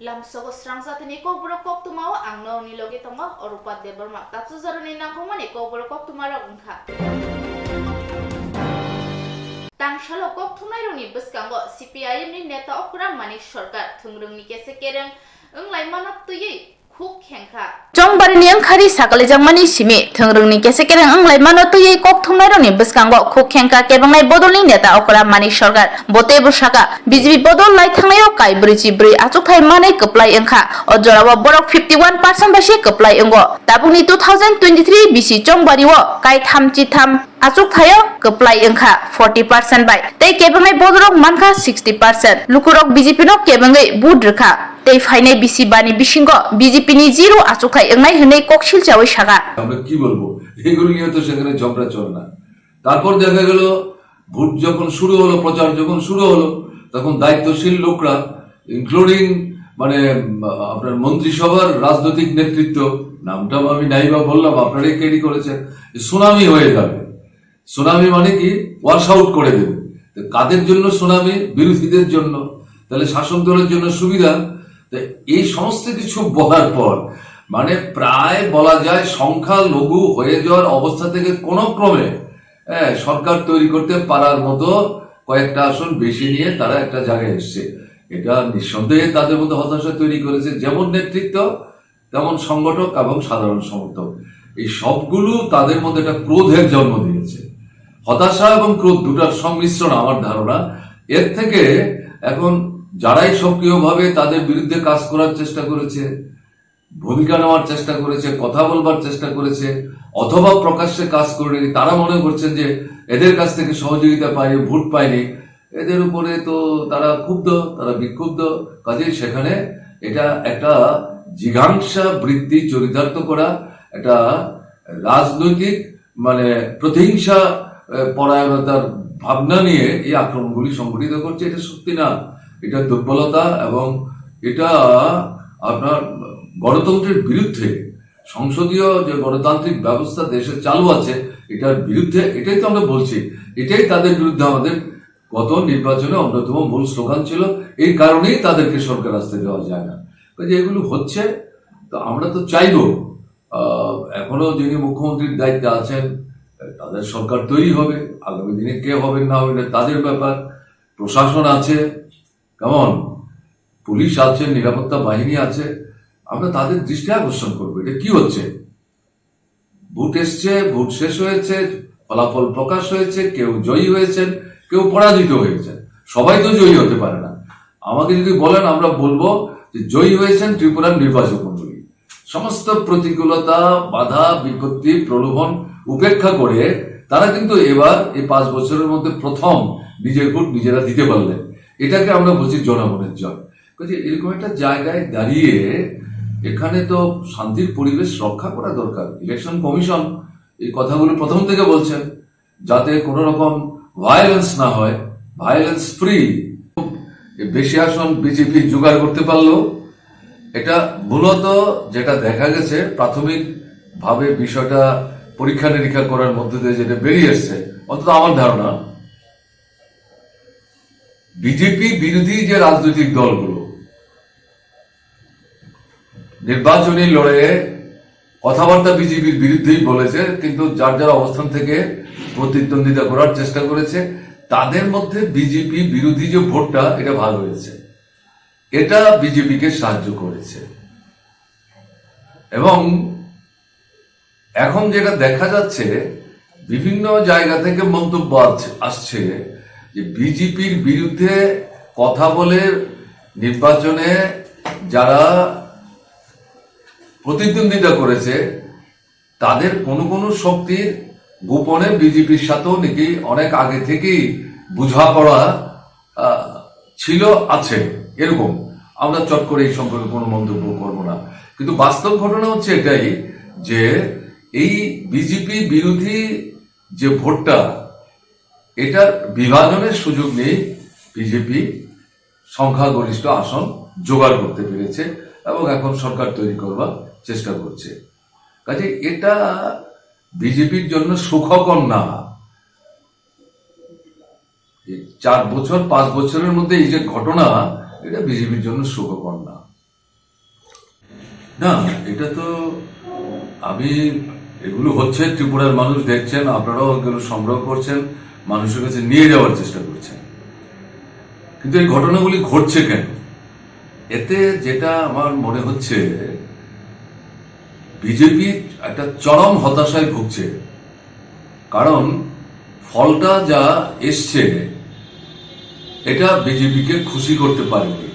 Lamsogo strangzatini kobro koktumao angno nilogi tongo orupat deborma tatsuzaruni nangkomani kobro koktumaro ungkha. Tangshalo koktumaironi bwskango CPIM ni neta okram manik sarkar thungrungni kese kereng unglai manap tuyi khuk khengkha. Jongbarni angkhari sakale jangmani simi thungrungni kese kereng unglai manap tuyi koktumaironi bwskango khuk khengkha kebangnai bodolni neta okram manik sarkar bote bwsaka BJP bodol lai thangnayo kaibri chibri achukthai manai koplai angkha ojorao borok 51% basi koplai ango tabungni 2023 BC jongbariwo kai thamchi tham achukthai koplai angkha 40% bai tei kebangai bodorok mankha 60% lukurok BJP no kebangai bud rekha tei fainai BC bani bisingo BJP ni zero achukthai angnai hne koksil chawi saga আমরা কি বলবো এগুলো নিয়ে তো সেখানে ঝগড়া চলে না। তারপর দেখা গেল ভোট যখন শুরু হলো, প্রচার যখন শুরু হলো, তখন দায়িত্বশীল লোকরা ইনক্লুডিং আপনার মন্ত্রিসভার রাজনৈতিক নেতৃত্ব, নামটা আমি নাইবা বললাম, আপনারাই ক্যারি করেছেন, সুনামি হয়ে যাবে। সুনামি মানে কি? ওয়াশ আউট করে দেবে। কাদের জন্য সুনামি? বিরোধীদের জন্য। তাহলে শাসক দলের জন্য সুবিধা। এই সমস্ত কিছু বলার পর প্রায় বলা যায় সংখ্যা লঘু হয়ে যাওয়ার অবস্থা থেকে কোন ক্রমে সরকার তৈরি করতে পারার মতো কয়েকটা আসন বেশি নিয়ে তারা একটা জায়গায় এসছে। এটা নিঃসন্দেহে তাদের মধ্যে হতাশা তৈরি করেছে, যেমন নেতৃত্ব তেমন সংগঠক এবং সাধারণ সমর্থক। এই সবগুলো তাদের মধ্যে একটা ক্রোধের জন্ম দিয়েছে। হতাশা এবং ক্রোধ দুটার সংমিশ্রণ আমার ধারণা। এর থেকে এখন যারাই সক্রিয়ভাবে তাদের বিরুদ্ধে কাজ করার চেষ্টা করেছে, ভূমিকা নেওয়ার চেষ্টা করেছে, কথা বলবার চেষ্টা করেছে, অথবা প্রকাশ্যে কাজ করেনি, তারা মনে করছেন যে এদের কাছ থেকে সহযোগিতা পায়নি, ভোট পায়নি, এদের উপরে তো তারা ক্ষুব্ধ, তারা বিক্ষুব্ধ। কাজেই সেখানে এটা একটা জিঘাংসা বৃত্তি চরিতার্থ করা, একটা রাজনৈতিক প্রতিহিংসা পরায়ণতার ভাবনা নিয়ে এই আক্রমণগুলি সংঘটিত করছে। এটা সত্যি না, এটা দুর্বলতা এবং এটা আপনার গণতন্ত্রের বিরুদ্ধে, সংসদীয় যে গণতান্ত্রিক ব্যবস্থা দেশে চালু আছে এটার বিরুদ্ধে। এটাই তো আমরা বলছি, এটাই তাদের বিরুদ্ধে আমাদের গত নির্বাচনে অন্যতম মূল স্লোগান ছিল। এই কারণেই তাদেরকে সরকার আসতে দেওয়া যায় না। যে এগুলো হচ্ছে, তো আমরা তো চাইব এখনো যিনি মুখ্যমন্ত্রীর দায়িত্বে আছেন তাদের সরকার তৈরি হবে, আগামী দিনে কে হবেন না হবেন তাদের ব্যাপার। প্রশাসন আছে, কেমন পুলিশ আছে, নিরাপত্তা বাহিনী আছে, আমরা তাদের দৃষ্টি আকর্ষণ করবো। এটা কি হচ্ছে? ভোট এসছে, ভোট শেষ হয়েছে, ফলাফল প্রকাশ হয়েছে, কেউ জয়ী হয়েছেন, কেউ পরাজিত হয়েছেন। সবাই তো জয়ী হতে পারে না। আমাকে যদি বলেন, আমরা বলবো যে জয়ী হয়েছেন ত্রিপুরার নির্বাচক মন্ডলী। সমস্ত প্রতিকূলতা, বাধা, বিপত্তি, প্রলোভন উপেক্ষা করে তারা কিন্তু এবার এই 5 বছরের মধ্যে প্রথম নিজের ভোট নিজেরা দিতে পারলেন। এটাকে আমরা বলছি জনগণের জয়। এরকম একটা জায়গায় দাঁড়িয়ে এখানে তো শান্তির পরিবেশ রক্ষা করা দরকার। ইলেকশন কমিশন এই কথাগুলো প্রথম থেকে বলছেন, যাতে কোনো রকম ভায়োলেন্স না হয়, ভায়োলেন্স ফ্রি। বেশি আসন বিজেপি জোগাড় করতে পারলো, এটা মূলত যেটা দেখা গেছে প্রাথমিক ভাবে বিষয়টা পরীক্ষা নিরীক্ষা করার মধ্যে দিয়ে যেটা বেরিয়ে এসছে, অন্তত আমার ধারণা বিজেপি বিরোধী যে রাজনৈতিক দলগুলো নির্বাচনী লড়াইয়ে কথাবার্তা বিজেপির বিরুদ্ধেই বলেছে, কিন্তু যার যার অবস্থান থেকে প্রতিদ্বন্দ্বিতা করার চেষ্টা করেছে, তাদের মধ্যে বিজেপি বিরোধী যে ভোটটা এটা ভালো হয়েছে। এটা বিজেপিকে সাহায্য করেছে। এবং এখন যেটা দেখা যাচ্ছে, বিভিন্ন জায়গা থেকে মন্তব্য আসছে যে বিজেপির বিরুদ্ধে কথা বলে নির্বাচনে যারা প্রতিদ্বন্দ্বিতা করেছে তাদের কোনো কোনো শক্তির গোপনে বিজেপির সাথেও নাকি অনেক আগে থেকেই বোঝাপড়া ছিল, আছে। এরকম আমরা চট করে এই সম্পর্কে কোনো মন্তব্য করব না, কিন্তু বাস্তব ঘটনা হচ্ছে এটাই যে এই বিজেপি বিরোধী যে ভোটটা, এটার বিভাজনের সুযোগ নেই। বিজেপি সংখ্যাগরিষ্ঠ আসন জোগাড় করতে পেরেছে এবং এখন সরকার তৈরি করবার চেষ্টা করছে। কাজে এটা বিজেপির জন্য সুখকর না। 4 বছর 5 বছরের মধ্যে এই যে ঘটনা, এটা বিজেপির জন্য সুখকর না। না, এটা তো আমি এগুলো হচ্ছে, ত্রিপুরার মানুষ দেখছেন, আপনারাও এগুলো সংগ্রহ করছেন, মানুষের কাছে নিয়ে যাওয়ার চেষ্টা করছেন। কিন্তু এই ঘটনাগুলি ঘটছে কেন? এতে যেটা আমার মনে হচ্ছে, বিজেপি একটা চরম হতাশায় ভুগছে। কারণ ফলটা যা এসছে এটা বিজেপিকে খুশি করতে পারেনি।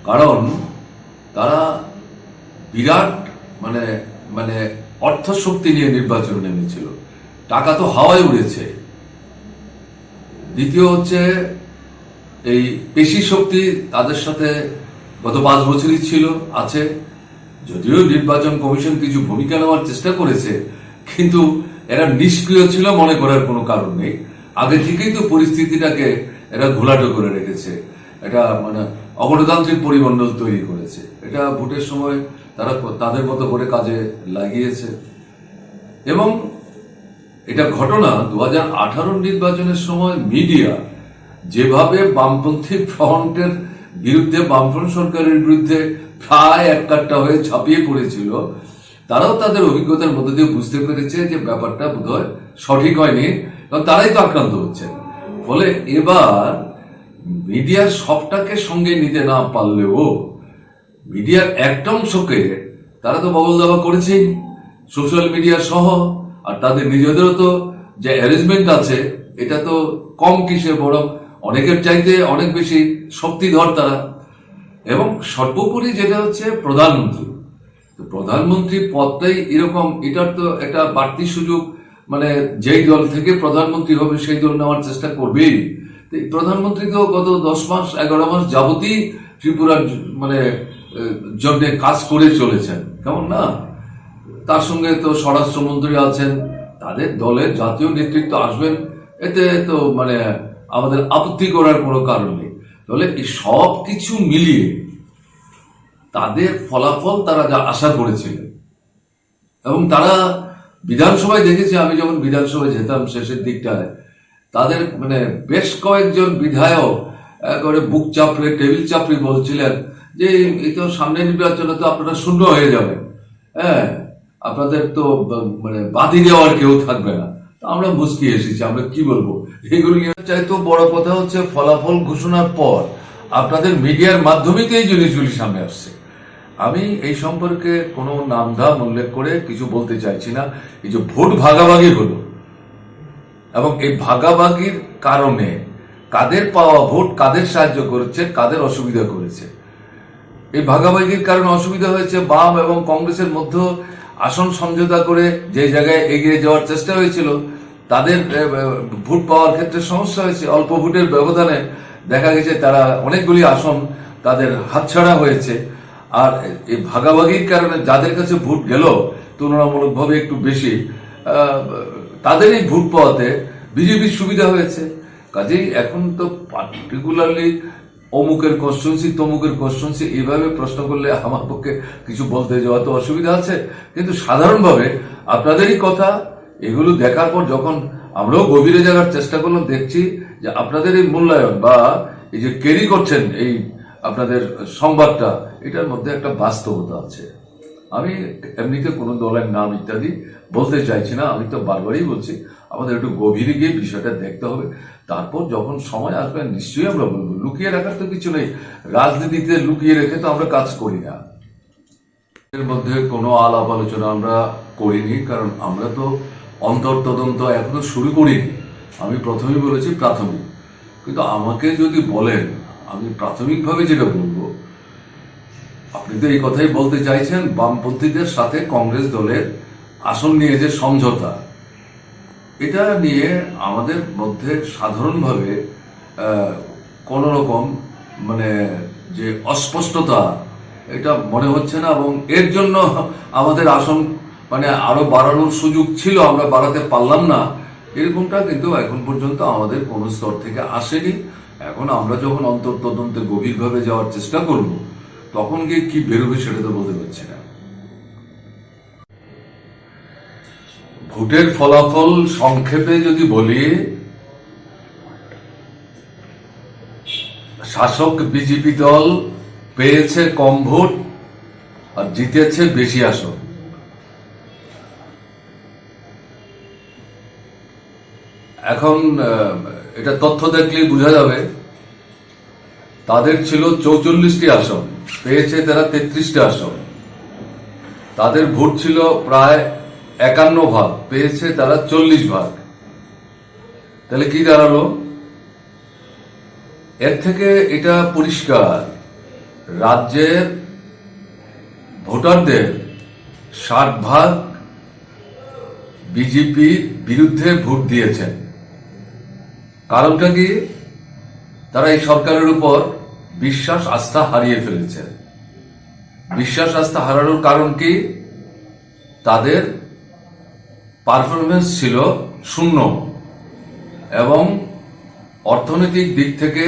কারণ তারা বিরাট মানে মানে অর্থ শক্তি নিয়ে নির্বাচনে নেমেছিল, টাকা তো হাওয়ায় উড়েছে। দ্বিতীয় হচ্ছে এই পেশি শক্তি তাদের সাথে গত 5 বছরই ছিল, আছে। যদিও নির্বাচন কমিশন কিছু ভূমিকা নেওয়ার চেষ্টা করেছে, কিন্তু এরা নিষ্ক্রিয় ছিল মনে করার কোনো কারণ নেই। আগে থেকেই তো পরিস্থিতিটাকে এরা ঘোলাটো করে রেখেছে, এটা মানে অগণতান্ত্রিক পরিমণ্ডল তৈরি করেছে। এটা ভোটের সময় তারা তাদের মতো করে কাজে লাগিয়েছে। এবং এটা ঘটনা 2018 নির্বাচনের সময় মিডিয়া যেভাবে বামপন্থী ফ্রন্টের বিরুদ্ধে, বামফ্রন্ট সরকারের বিরুদ্ধে প্রায় এককাট্টা হয়ে ঝাঁপিয়ে পড়েছিল, তারাও তাদের অভিজ্ঞতার মধ্যে দিয়ে বুঝতে পেরেছে যে ব্যাপারটা বোধহয় সঠিক হয়নি, কারণ তারাই তো আক্রান্ত হচ্ছেন। ফলে এবার মিডিয়ার সবটাকে সঙ্গে নিতে না পারলেও মিডিয়ার একটা অংশকে তারা তো বগল দাবা করেছেই, সোশ্যাল মিডিয়া সহ। আর তাদের নিজেদেরও তো যে অ্যারেঞ্জমেন্ট আছে, এটা তো কম কিসে, বরং অনেকের চাইতে অনেক বেশি শক্তিধর তারা। এবং সর্বোপরি যেটা হচ্ছে প্রধানমন্ত্রী, তো প্রধানমন্ত্রী পদটাই এরকম, এটার তো একটা বাড়তি সুযোগ, মানে যেই দল থেকে প্রধানমন্ত্রী হবে সেই দল নেওয়ার চেষ্টা করবেই। প্রধানমন্ত্রী তো গত 10 মাস 11 মাস যাবতই ত্রিপুরার মানে জন্য কাজ করে চলেছেন, কেমন না? তার সঙ্গে তো স্বরাষ্ট্রমন্ত্রী আছেন, তাদের দলের জাতীয় নেতৃত্ব আসবেন, এতে তো মানে আমাদের আপত্তি করার কোনো কারণ নেই। তাহলে এই সব কিছু মিলিয়ে তাদের ফলাফল তারা যা আশা করেছিলেন, এবং তারা বিধানসভায় দেখেছি, আমি যখন বিধানসভায় যেতাম শেষের দিকটায়, তাদের মানে বেশ কয়েকজন বিধায়ক একেবারে বুক চাপড়ে টেবিল চাপড়ে বলছিলেন যে এই তো সামনে নির্বাচনে তো আপনারা শূন্য হয়ে যাবেন, হ্যাঁ, আপনাদের তো মানে বাদি দেওয়ার কেউ থাকবে না। আমরা মুচকি এসেছি, আমরা কি বলবো। এগুলো নিয়ে চাইতো বড় কথা হচ্ছে ফলাফল ঘোষণার পর আপনাদের মিডিয়ার মাধ্যমেই তো এই জিনিসগুলি সামনে আসছে। আমি এই সম্পর্কে কোনো নামধাম উল্লেখ করে কিছু বলতে চাইছি না। এই যে ভোট ভাগাভাগি হলো, এবং এই ভাগাভাগির কারণে কাদের পাওয়া ভোট কাদের সাহায্য করেছে, কাদের অসুবিধা করেছে, এই ভাগাভাগির কারণে অসুবিধা হয়েছে। বাম এবং কংগ্রেসের মধ্যে আসন সমঝোতা করে যে জায়গায় এগিয়ে যাওয়ার চেষ্টা হয়েছিল, তাদের ভোট পাওয়ার ক্ষেত্রে সমস্যা হয়েছে। অল্প ভোটের ব্যবধানে দেখা গেছে তারা অনেকগুলি আসন তাদের হাতছাড়া হয়েছে। আর এই ভাগাভাগির কারণে যাদের কাছে ভোট গেল তুলনামূলকভাবে একটু বেশি, তাদেরই ভোট পাওয়াতে বিজেপির সুবিধা হয়েছে। কাজেই এখন তো পার্টিকুলারলি অমুকের কনস্টিটুয়েন্সি তমুকের কনস্টিটুয়েন্সি এইভাবে প্রশ্ন করলে আমার পক্ষে কিছু বলতে যাওয়া তো অসুবিধা আছে। কিন্তু সাধারণভাবে আপনাদেরই কথা, এগুলো দেখার পর যখন আমরাও গভীরে যাওয়ার চেষ্টা করলাম, দেখছি যে আপনাদের এই মূল্যায়ন বা এই যে ক্যারি করছেন এই আপনাদের সংবাদটা, এটার মধ্যে একটা বাস্তবতা আছে। আমি এমনিতে কোনো দলের নাম ইত্যাদি বলতে চাইছি না, আমি তো বারবারই বলছি আমাদের একটু গভীরে গিয়ে বিষয়টা দেখতে হবে। তারপর যখন সময় আসবে নিশ্চয়ই আমরা বলবো। লুকিয়ে রাখার তো কিছু নেই, রাজনীতিতে লুকিয়ে রেখে তো আমরা কাজ করি না। এর মধ্যে কোনো আলাপ আলোচনা আমরা করিনি, কারণ আমরা তো অন্তর্তদন্ত এখনো শুরু করিনি। আমি প্রথমেই বলেছি প্রাথমিক, কিন্তু আমাকে যদি বলেন আমি প্রাথমিকভাবে যেটা বলবো, আপনি তো এই কথাই বলতে চাইছেন বামপন্থীদের সাথে কংগ্রেস দলের আসন নিয়ে যে সমঝোতা, এটা নিয়ে আমাদের মধ্যে সাধারণভাবে কোনো রকম মানে যে অস্পষ্টতা, এটা মনে হচ্ছে না। এবং এর জন্য আমাদের আসন মানে আরো বাড়ানোর সুযোগ ছিল, আমরা বাড়াতে পারলাম না, এরকমটা কিন্তু এখন পর্যন্ত আমাদের কোনো স্তর থেকে আসেনি। এখন আমরা যখন অন্তর্তদন্তে গভীরভাবে যাওয়ার চেষ্টা করব, তখন গিয়ে কি বেরোবে সেটা তো বলতে পারছি না। ভোটের ফলাফল সংক্ষেপে যদি বলি, শাসক বিজেপি দল পেয়েছে কম ভোট, আর জিতেছে বেশি আসন। এখন এটা তথ্য দেখলেই বোঝা যাবে, তাদের ছিল 44টি আসন, পেয়েছে তারা 33টা আসন। তাদের ভোট ছিল প্রায় 51 ভাগ, পেয়েছে তারা 40 ভাগ। তাহলে কি দাঁড়ালো? এর থেকে এটা পরিষ্কার, রাজ্যের ভোটারদের 60 ভাগ বিজেপির বিরুদ্ধে ভোট দিয়েছেন। কারণটা কি? তারা এই সরকারের উপর বিশ্বাস আস্থা হারিয়ে ফেলেছে। বিশ্বাস আস্থা হারানোর কারণ কি? তাদের পারফরমেন্স ছিল শূন্য, এবং অর্থনৈতিক দিক থেকে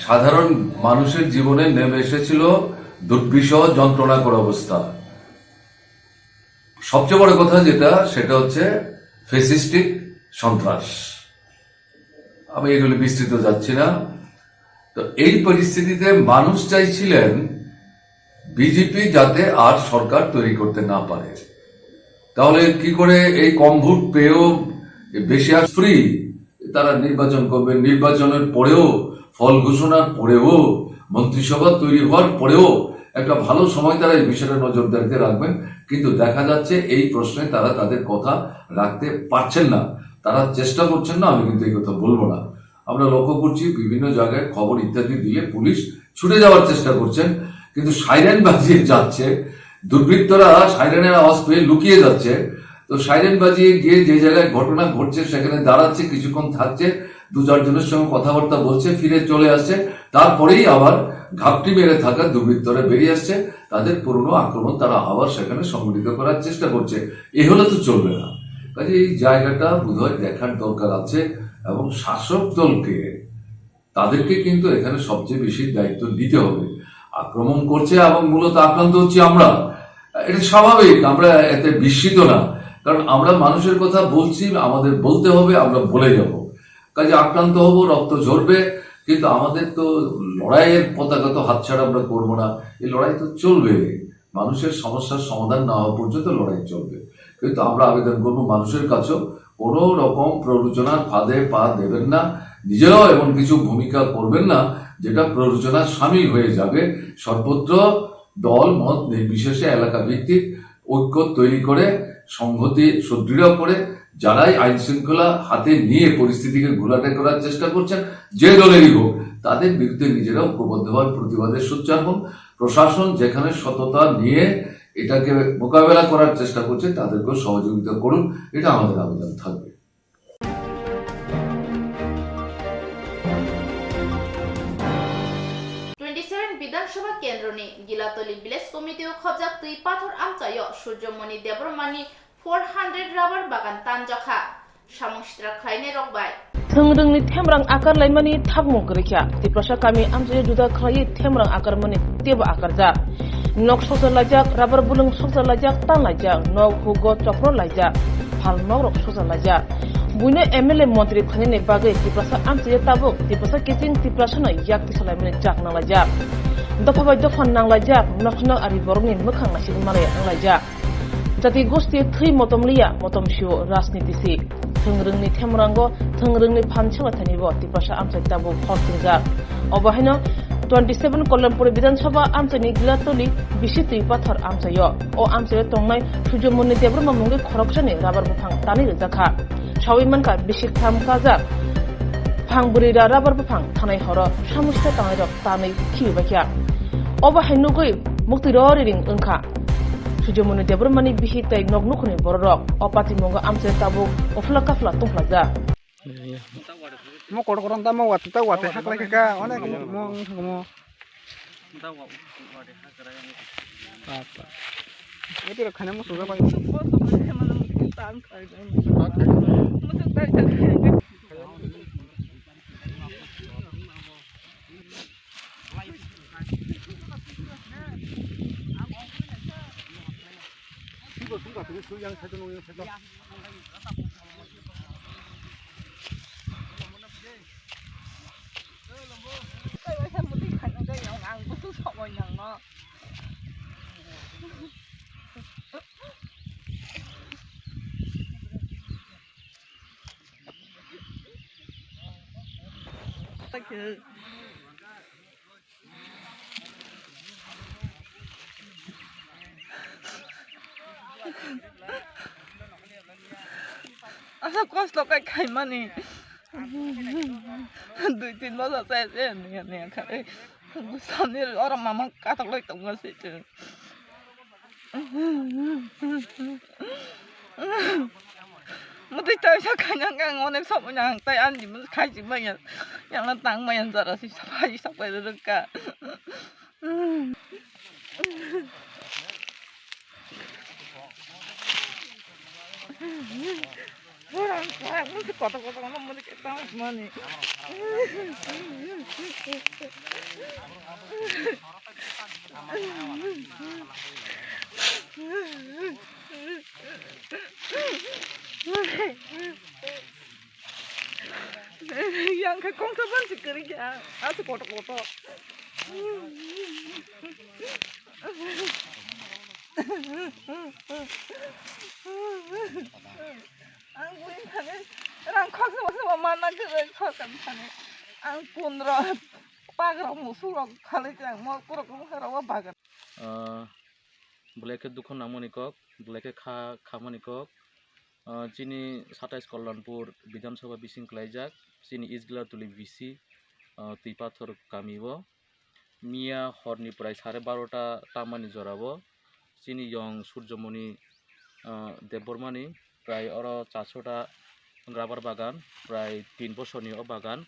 সাধারণ মানুষের জীবনে নেমে এসেছিল দুর্বিষহ যন্ত্রণাকর অবস্থা। সবচেয়ে বড় কথা যেটা, সেটা হচ্ছে ফ্যাসিস্টিক সন্ত্রাস। আমি এগুলো বিস্তৃত যাচ্ছি না। তো এই পরিস্থিতিতে মানুষ চাইছিলেন বিজেপি যাতে আর সরকার তৈরি করতে না পারে। তাহলে কি করে এই কম ভোট পেয়েও বেশি আর ফ্রি তারা নির্বাচন করবে? নির্বাচনের পরেও, ফল ঘোষণার পরেও, মন্ত্রিসভা তৈরি হওয়ার পরেও একটা ভালো সময় তারা এই বিষয়টা নজরদারিতে রাখবেন। কিন্তু দেখা যাচ্ছে এই প্রশ্নে তারা তাদের কথা রাখতে পারছেন না, তারা চেষ্টা করছেন না। আমি কিন্তু এই কথা বলবো না। আমরা লক্ষ্য করছি বিভিন্ন জায়গায় খবর ইত্যাদি দিলে পুলিশ ছুটে যাওয়ার চেষ্টা করছেন, কিন্তু সাইরেন বাজিয়ে যাচ্ছে। দুর্বৃত্তরা সাইরেনের আওয়াজ পেয়ে লুকিয়ে যাচ্ছে। তো সাইরেন বাজিয়ে গিয়ে যে জায়গায় ঘটনা ঘটছে সেখানে দাঁড়াচ্ছে, কিছুক্ষণ থাকছে, 2-4 জনের সঙ্গে কথাবার্তা বলছে, ফিরে চলে আসছে। তারপরেই আবার ঘাপটি মেরে থাকা দুর্বৃত্তরা বেরিয়ে আসছে, তাদের পুরনো আক্রমণ তারা আবার সেখানে সংগঠিত করার চেষ্টা করছে। এ হলে তো চলবে না। কাজে এই জায়গাটা বোধহয় দেখার দরকার আছে, এবং শাসক দলকে, তাদেরকে কিন্তু এখানে সবচেয়ে বেশি দায়িত্ব দিতে হবে। আক্রমণ করছে এবং মূলত আক্রান্ত হচ্ছে আমরা, এটা স্বাভাবিক। আমরা এতে বিস্মিত না, কারণ আমরা মানুষের কথা বলছি, আমাদের বলতে হবে, আমরা বলে যাব। কাজে আক্রান্ত হব, রক্ত ঝরবে, কিন্তু আমাদের তো লড়াইয়ের পতাকা তো হাতছাড়া আমরা করবো না। এই লড়াই তো চলবে, মানুষের সমস্যার সমাধান না হওয়া পর্যন্ত লড়াই চলবে। কিন্তু আমরা আবেদন করবো মানুষের কাছেও, কোনো রকম প্ররোচনার ফাঁদে পা দেবেন না, নিজেরাও এমন কিছু ভূমিকা করবেন না যেটা প্ররোচনার সামিল হয়ে যাবে। সর্বত্র দল মত নির্বিশেষে এলাকা ভিত্তিক ঐক্য তৈরি করে, সংহতি সুদৃঢ় করে, যারাই আইন শৃঙ্খলা হাতে নিয়ে পরিস্থিতিকে ঘোলাটে করার চেষ্টা করছেন, যে দলেরই হোক, তাদের বিরুদ্ধে নিজেরা ঐক্যবদ্ধ হওয়ার প্রতিবাদের সোচ্চার হন। প্রশাসন যেখানে সততা নিয়ে এটাকে মোকাবেলা করার চেষ্টা করছে, তাদেরকেও সহযোগিতা করুন, এটা আমাদের আবেদন থাকবে। বিধানসভা কেন্দ্রনি গিলাতলি ভিলেজ কমিটি ও খবজাক তুই পাথর আমচায় সূর্যমণি দেবরমানি 400 রাবার বাগান তানজাখা সামুস্ত্রা খাইনে রকবাই थोंरोंनि थेमरां आकार लाइमानि थागमो गरैख्या तिप्रसा कामि आमजे जुदा खरायै थेमरां आकार माने तेबा आकार जा नक ससर लाइजाक राबार बुलुं ससर लाइजाक तान लाइजाक नक हुगो चक्र लाइजाक फाल नक रक ससर लाइजाक बुइनो एमएलए मन्त्री खनिने बागै तिप्रसा आमजे ताबुक तिप्रसा केजिं तिप्रसा न याक तिसलाइमानि जाक नांलाइजाक दफा बाय दफा नांलाइजाक नखना आरि बरंनि मोखां नासिन मारे नांलाइजाक जाति गोष्ठी थै मतमलिया मतमसियो राजनीतिसि थोंरोंनि थेमरांगो थोंरोंनि फानसेवाथानिबो तिप्रसा आमचाय ताबुक हरथिंजाक अबहायनो 27 कल्याणपुर विधानसभा आमचायनि गिलातली बिसि तुइ पाथर आमचायो ओ आमचाय तंनाय सूर्यमणि देबरमा मुंगे खरकसानि राबार बुफां तानि रजाखा सावैमानका बिसि खाम काजाक फांबुरिरा राबार बुफां थानाय हर सामुस्था तानाय रक तानै खिबाख्या अबहायनुगै मुक्ति रिं ओंखा सूर्यमणि देबरमानि बिहि तै नगनुखनि बररक अपाति मंग आमचे ताबु अफला काफला तंफ्लाजा mo kor koron ta mo wat ta wat hak lai ka onek mo mo ta wa wa de hak ra ya apa itu khane mo suga pai Asa kos lo kai kai mani. 2-3 basa saya ni kare. Samne orang mama katak loi tong ngasi je. Mesti tahu saya kanyang kang onem sop yang tay an di mus kai ji mayan. Yang lan tang mayan zara si sapai sapai reka. Orang saya mesti kotak-kotak mana mesti kita mani. Yang ke kong saban sih kerja, aku kotak-kotak. Ang buin orang kok sama mana ke kok kan ang punra pagar musuh kali jang mau kurang harawa bagar Blake dukhon namonikok Blake khamonikok chini 27 Kollanpur Bidhansabha bising klaijak chini Isgila tuli bisi Tipathor kamibo Mia horni prai 12:30 tamani jorabo chini yong Surjomoni Debormani প্রায় ওর 400টা rubber বাগান প্রায় 3 বছরনি ও বাগান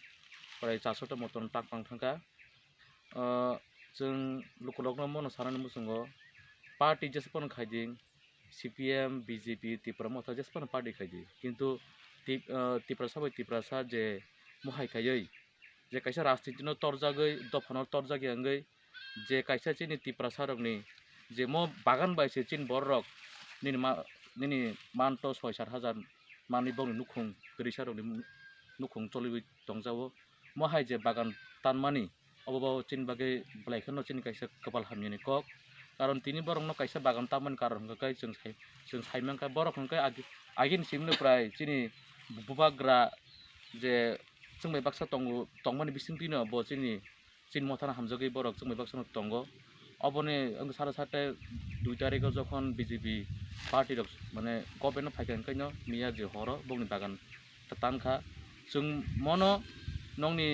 প্রায় 400টা মতন টাকপাং থাকা जों लुकलकनो मनो सानानि मुसुंगो party जेसेपन खाइदिं CPM BJP Tripura मथा जेसेपन पार्टी खाइदि किन्तु त्रिपुरा सा जे मुहाय खायै जे कायसा राजनीतिनो तरजागै दफानो तरजागै जे कायसा चिनि त्रिपुरा सारकनि जे म बागान बायसे चिन बररक निनि मानto 6-7 हाजार मानि बंनि नुखुं गरिसारकनि नुखुं चलिबि दंजावो मुहाय जे बागान तानमानि अबाव चिन बागै ब्लाइखनो चिन कायसा कपाल हामनि कक कारण तिनि बरंनो कायसा बागान तामन कारण गकाय जों साइमांका बरखनकाय आगिन सिमनो प्राय चिनि बुबाग्रा जे जोंबाय बाक्सा तंगमानि बिसिंतिनो ब चिन मथाना हामजगै बरक जोंबाय बाक्सानो तंगो अबने अंग 7:30 2 तारिखआव जखन बीजेपी पार्टी रक माने गभर्नमेन्ट फायखान कायनो मिया जे हरो बंनि बागान तानखा जों मनो नंनि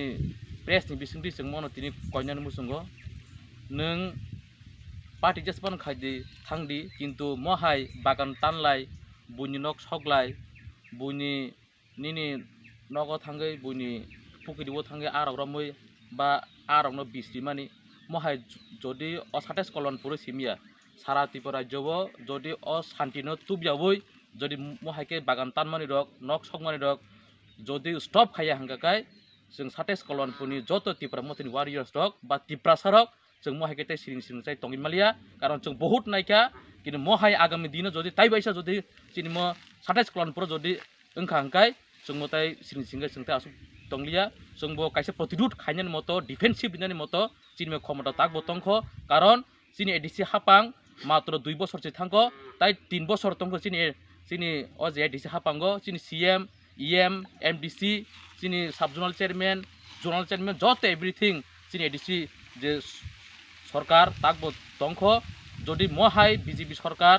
प्रेसनि बिसिंति जों मनो तिनि कयनानि मुसुंगो नों पार्टी जेसेबां खायदि थांदि किन्तु महाय बागान तानलाय बुनि नक सकलाय बुनि निनि नग थांगै बुनि पुकिदिबो थांगै आरग्रामै बा आरग्नो बिसि मानि महाय जदि अ 27 कलनपुर सिमिया सारा त्रिपुरा राज्यबो जदि अ शान्तिनो तुबियावै जदि महायके बागान तानमानि रक नक सकमानि रक जदि स्टप खाया हांगाकाय जों 27 कलनपुरनि जत त्रिपुरा मथनि वारियर्स रक बा त्रिपुरा सारक जों महायके तै सिरिं जाय तंगिमालिया कारण जों बहुत नायका किन्तु महाय आगामी दिन जदि ताइबायसा जदि चिनि म 27 कलनपुर जदि ओंखा हांकाय जों मताय सिरिं जों ता आसु तंगलिया जों बो कायसे प्रतिरोध खायनानि मतो डिफेन्सिभ बिनानि मतो चिनि क्षमता ताकबो तंखो कारण चिनि एडिसि हापां मात्र 2 बছরसे थांगो ताइ 3 बছर तंखो चिनि अ जे एडिसि हापांगो चिनि CM EM MDC चिनि साब जोनाल चेयरमैन जत एभ्रिथिं चिनि एडिसि जे सरकार ताकबो तंखो जदि महाय बीजेपी सरकार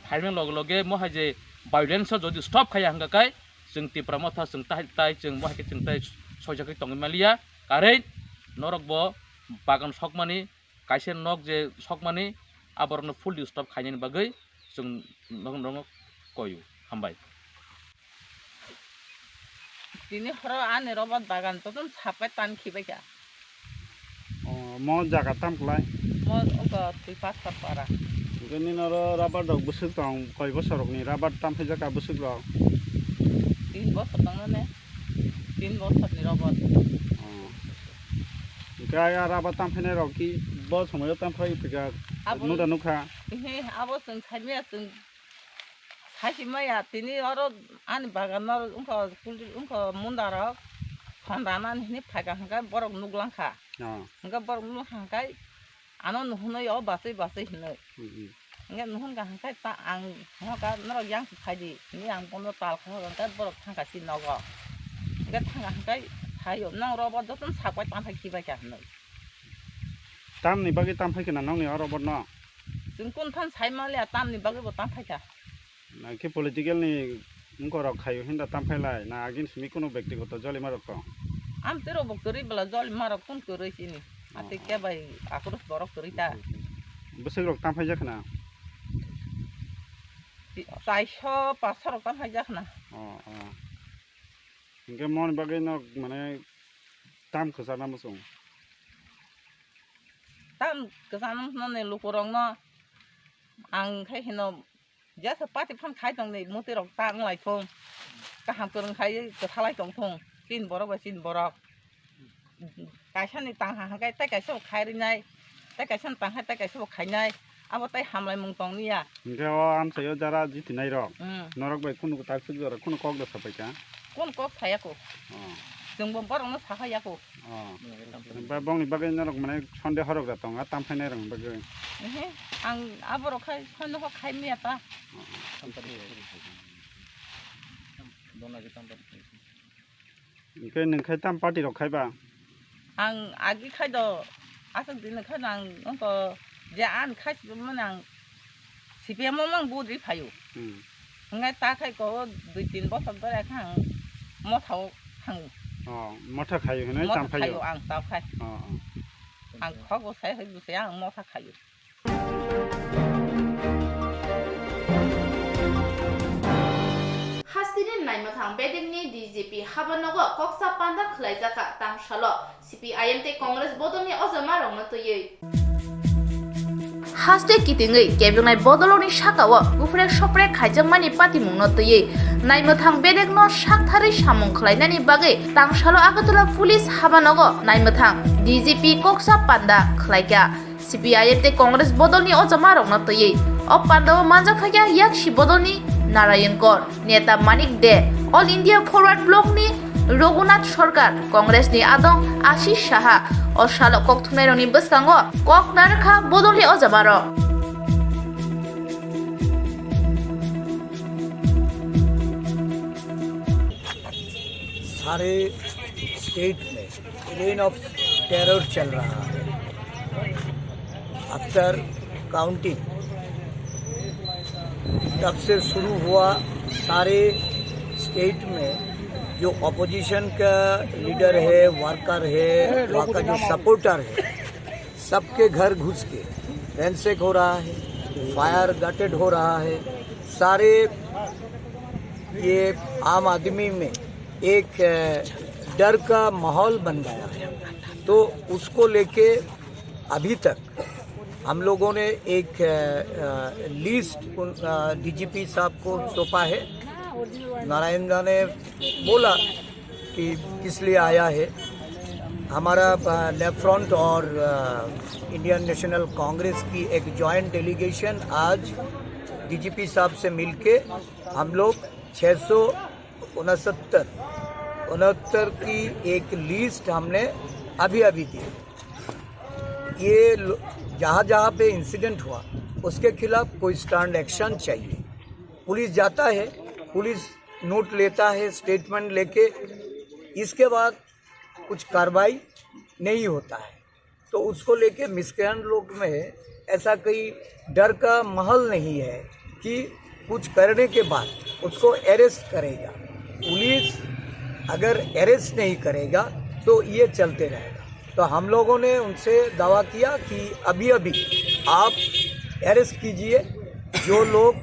फाइलमें लगे लगे महाय जे वायलेंस जदि स्टप खाया हांगाकाय जों त्रिपुरा मथा जों ताइ जों महायके जों ताइ सयजाखै तंगिमालिया कारै नरकबो बागान सकमानि कायसे नक जे सकमानि आबरनो फुल स्टप खायनानि बागै जों नंग कयो हामबाय दिनै हराव आने रबत बागान ततन सापाय तानखिबाय का म जागा तामखलाय म अग तुइ पास पारा गनि नर राबार दग बुसुक दं कय बसरकनि राबार तामफै जागा बुसुक दं 3 বছর तंगने 3 বছরनि रबत गाया राबार तामफैनाय रकि ब समय तामफै फैगा नुदा नुखा हे आबो जों साइमिया जों साइमिया तिनि अर आनि बागानाव उनखो मुन्दारक खान्दानानि फायगा हांगा बरक नुगलांखा हांगा बरक नु हांगाय ano nuhunoi o basai hinoi nge nuhun ka hangkai ta ang ka naro yang khai di ni ang pono tal kha ka borok thangka sin nogo nge thangka hangkai hayo nang robot dotun sakwai tamphai kibai ka hinoi tam ni bagi tam phai kana nong ni robot no jung kun than sai ma le tam ni bagi bo tamphai ka na ke political ni ngko rok khayo hinda tam phai lai na agin simi kono ব্যক্তিগত joli marok ko am tero bok tori bala jol marok kun koroi sini ate ke bai akrus borok tori ta besok rok tam phai jakna 400 500 rok tamphai jakna ingke mon bagi no mane tam khosana musung tam kesanam no ne lukurong no ang khai hino jasa pati phan khai tong nei muti rok ta nglai thong ka ham kurang khai ke thalai tong thong tin borok ba tin borok kaisan ni tang ha kai ta kai so khai ri nai ta kaisan tang ha ta kai so khai nai abo tai hamlai mung tong ni ya ingke o am sayo jara jiti nai rok norok bai kunu tak su jara kunu kok da sapai ka kon kok saya ko jung bom borok no sakha ya ko ba bong ni bagi norok mane sonde horok da tong tam phai nai rong bagi ang abo rok khai son ho khai mi ta ingke neng khai tam party rok khai ba ang agi khai do asang din khai nang ko ja an khai man ang CPM mang budri phayu ngai ta khai ko 2-3 bosor dore khang mo thau khang motha khayo hinai tam phai yo ang ta khai ang kho ko sai hai du sai ang mo tha khayu Hastinin naimotang bedingni DGP habanogo koksa panda khlaijaka tangshalo CPIM te Congress bodoni ozama rongno toyei haste kitingei kebengai bodoloni sakao gufrek soprek khaijangmani patimungno toyei naimotang bedegno sakthari samung khlainani bagai tangshalo agatula police habanogo naimotang DGP koksa panda khlaika CPIM te Congress bodolni ozama rongno toyei o pandao manjakhaga yakshi bodolni Narayan Kor, Neta Manik De, All India Forward Bloc ni Raghunath Sarkar, Congress ni Adong Ashish Saha, o Shalok Kok Thumnairo ni Bwskango, Kok Narkha Bodoli Ojabaro. सारे state में rain of terror चल रहा है after counting तब से शुरू हुआ सारे स्टेट में जो अपोजिशन का लीडर है वर्कर है वहाँ का जो सपोर्टर है सबके घर घुस के रैंसेक हो रहा है फायर गटेड हो रहा है सारे ये आम आदमी में एक डर का माहौल बन गया है तो उसको लेके अभी तक हम लोगों ने एक लिस्ट डीजीपी साहब को सौंपा है नारायण दा ने बोला कि किस लिए आया है हमारा लेफ्ट फ्रंट और इंडियन नेशनल कांग्रेस की एक जॉइंट डेलीगेशन आज डीजीपी साहब से मिलके हम लोग 669 की एक लिस्ट हमने अभी दी ये जहाँ जहाँ पे इंसिडेंट हुआ उसके खिलाफ कोई स्टैंड एक्शन चाहिए पुलिस जाता है पुलिस नोट लेता है स्टेटमेंट लेके इसके बाद कुछ कार्रवाई नहीं होता है तो उसको लेके मिसक्रेंट लोग में ऐसा कोई डर का माहौल नहीं है कि कुछ करने के बाद उसको अरेस्ट करेगा पुलिस अगर अरेस्ट नहीं करेगा तो ये चलते रहेगा तो हम लोगों ने उनसे दावा किया कि अभी आप अरेस्ट कीजिए जो लोग